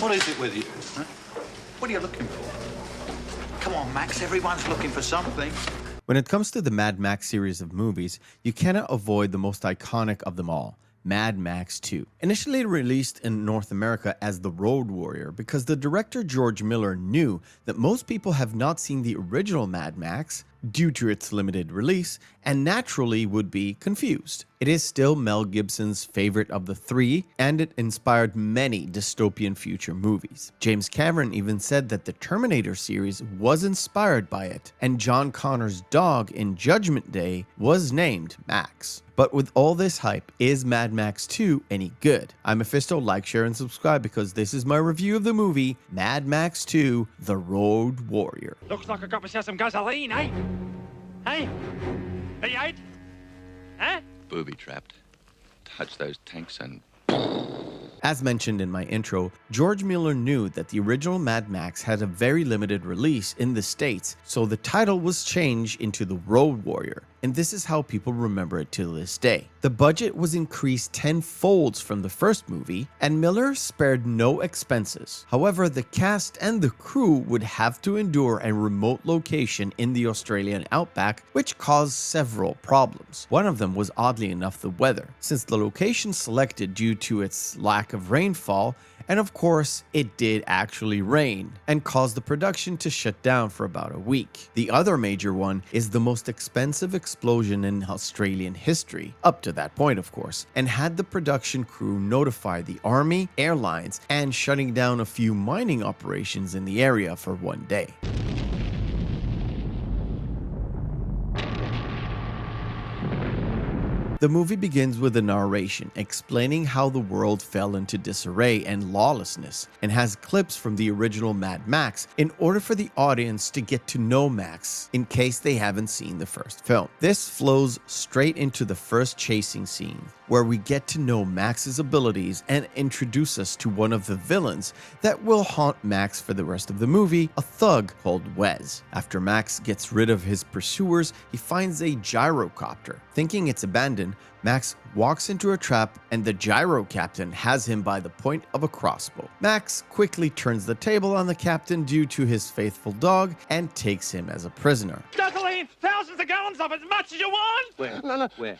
What is it with you? Huh? What are you looking for? Come on, Max, everyone's looking for something. When it comes to the Mad Max series of movies, you cannot avoid the most iconic of them all, Mad Max 2. Initially released in North America as The Road Warrior because the director George Miller knew that most people have not seen the original Mad Max due to its limited release and naturally would be confused. It is still Mel Gibson's favorite of the three, and it inspired many dystopian future movies. James Cameron even said that the Terminator series was inspired by it, and John Connor's dog in Judgment Day was named Max. But with all this hype, is Mad Max 2 any good? I'm Mephisto, like, share, and subscribe because this is my review of the movie Mad Max 2, The Road Warrior. Looks like I got myself some gasoline, eh? Hey? Hey, eight? Huh? Booby-trapped. Touch those tanks and... As mentioned in my intro, George Miller knew that the original Mad Max had a very limited release in the States, so the title was changed into The Road Warrior, and this is how people remember it to this day. The budget was increased tenfold from the first movie, and Miller spared no expenses. However, the cast and the crew would have to endure a remote location in the Australian outback, which caused several problems. One of them was, oddly enough, the weather, since the location selected due to its lack of rainfall, and of course it did actually rain and caused the production to shut down for about a week. The other major one is the most expensive explosion in Australian history, up to that point of course, and had the production crew notify the army, airlines, and shutting down a few mining operations in the area for one day. The movie begins with a narration explaining how the world fell into disarray and lawlessness, and has clips from the original Mad Max in order for the audience to get to know Max in case they haven't seen the first film. This flows straight into the first chasing scene, where we get to know Max's abilities and introduce us to one of the villains that will haunt Max for the rest of the movie, a thug called Wes. After Max gets rid of his pursuers, he finds a gyrocopter. Thinking it's abandoned, Max walks into a trap and the gyro captain has him by the point of a crossbow. Max quickly turns the table on the captain due to his faithful dog and takes him as a prisoner. Gasoline! Thousands of gallons of it, as much as you want! Where? No. Where?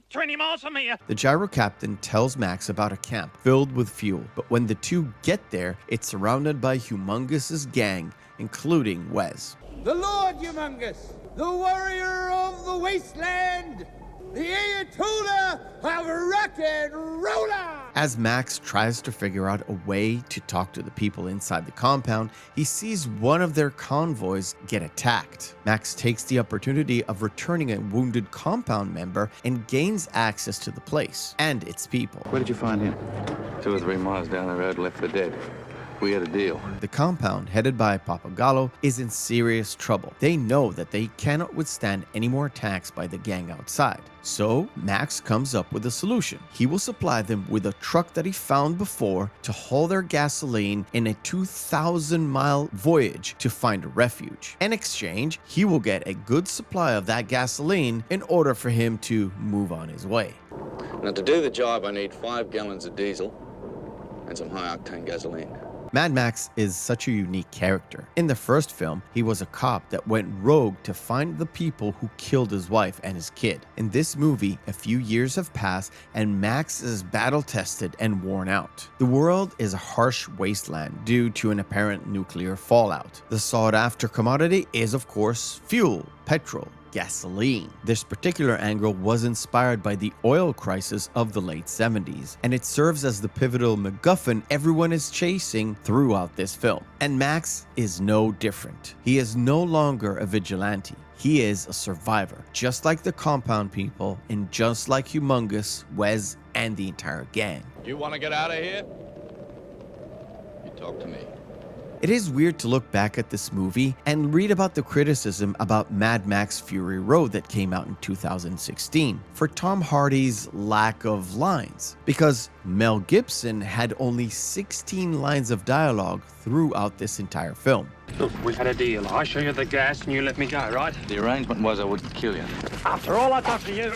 20 miles from here. The gyro captain tells Max about a camp filled with fuel, but when the two get there, it's surrounded by Humongous' gang, including Wes. The Lord Humongous, the warrior of the wasteland, the Ayatollah of rock and roller! As Max tries to figure out a way to talk to the people inside the compound, he sees one of their convoys get attacked. Max takes the opportunity of returning a wounded compound member and gains access to the place and its people. Where did you find him? 2 or 3 miles down the road, left for dead. We had a deal. The compound, headed by Papagallo, is in serious trouble. They know that they cannot withstand any more attacks by the gang outside. So, Max comes up with a solution. He will supply them with a truck that he found before to haul their gasoline in a 2,000-mile voyage to find a refuge. In exchange, he will get a good supply of that gasoline in order for him to move on his way. Now, to do the job, I need 5 gallons of diesel and some high-octane gasoline. Mad Max is such a unique character. In the first film, he was a cop that went rogue to find the people who killed his wife and his kid. In this movie, a few years have passed and Max is battle-tested and worn out. The world is a harsh wasteland due to an apparent nuclear fallout. The sought-after commodity is, of course, fuel, petrol, gasoline. This particular angle was inspired by the oil crisis of the late 70s, and it serves as the pivotal MacGuffin everyone is chasing throughout this film. And Max is no different. He is no longer a vigilante. He is a survivor, just like the compound people and just like Humongous, Wes, and the entire gang. You want to get out of here? You talk to me. It is weird to look back at this movie and read about the criticism about Mad Max Fury Road that came out in 2016 for Tom Hardy's lack of lines, because Mel Gibson had only 16 lines of dialogue throughout this entire film. Look, we had a deal. I show you the gas and you let me go, right? The arrangement was I wouldn't kill you. After all I've done for you.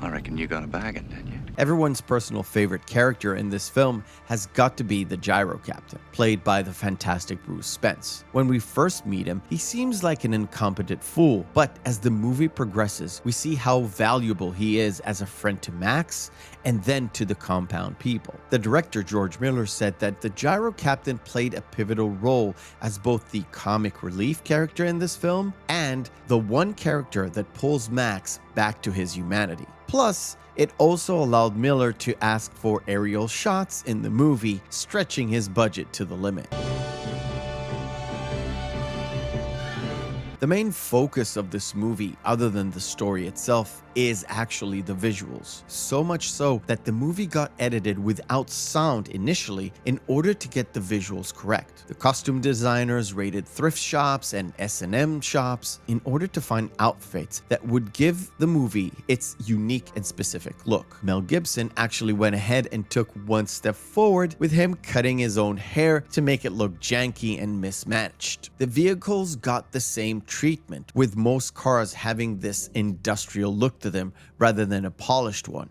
I reckon you got a bargain, didn't you? everyone's personal favorite character in this film has got to be the Gyro Captain, played by the fantastic Bruce Spence. When we first meet him, he seems like an incompetent fool, but as the movie progresses, we see how valuable he is as a friend to Max and then to the compound people. The director George Miller said that the Gyro Captain played a pivotal role as both the comic relief character in this film and the one character that pulls Max back to his humanity. Plus, it also allowed Miller to ask for aerial shots in the movie, stretching his budget to the limit. The main focus of this movie, other than the story itself, is actually the visuals. So much so that the movie got edited without sound initially in order to get the visuals correct. The costume designers raided thrift shops and S&M shops in order to find outfits that would give the movie its unique and specific look. Mel Gibson actually went ahead and took one step forward, with him cutting his own hair to make it look janky and mismatched. The vehicles got the same treatment, with most cars having this industrial look to them rather than a polished one.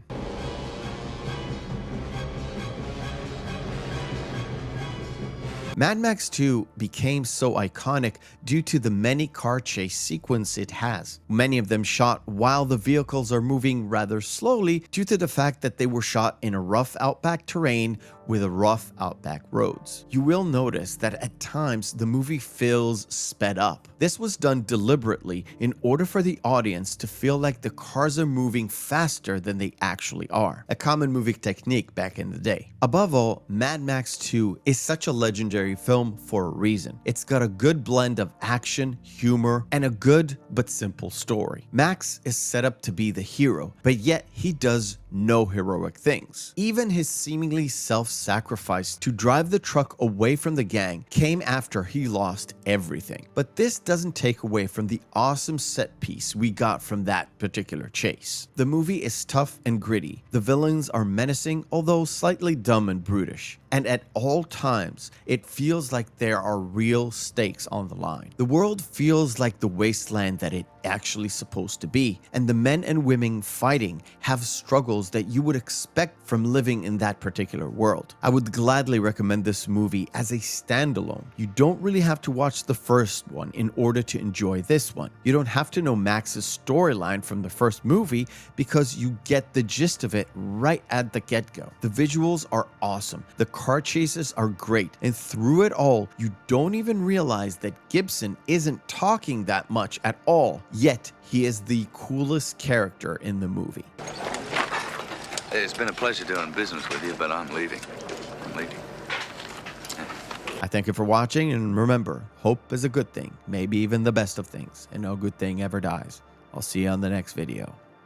Mad Max 2 became so iconic due to the many car chase sequences it has. Many of them shot while the vehicles are moving rather slowly due to the fact that they were shot in a rough outback terrain with rough outback roads. You will notice that at times the movie feels sped up. This was done deliberately in order for the audience to feel like the cars are moving faster than they actually are, a common movie technique back in the day. Above all, Mad Max 2 is such a legendary film for a reason. It's got a good blend of action, humor, and a good but simple story. Max is set up to be the hero, but yet he does no heroic things. Even his seemingly self-sacrifice to drive the truck away from the gang came after he lost everything. But this doesn't take away from the awesome set piece we got from that particular chase. The movie is tough and gritty. The villains are menacing, although slightly dumb and brutish. And at all times, it feels like there are real stakes on the line. The world feels like the wasteland that it actually supposed to be, and the men and women fighting have struggles that you would expect from living in that particular world. I would gladly recommend this movie as a standalone. You don't really have to watch the first one in order to enjoy this one. You don't have to know Max's storyline from the first movie because you get the gist of it right at the get-go. The visuals are awesome. The car chases are great, and through it all, you don't even realize that Gibson isn't talking that much at all, yet he is the coolest character in the movie. It's been a pleasure doing business with you, but I'm leaving. I thank you for watching, and remember, hope is a good thing, maybe even the best of things, and no good thing ever dies. I'll see you on the next video.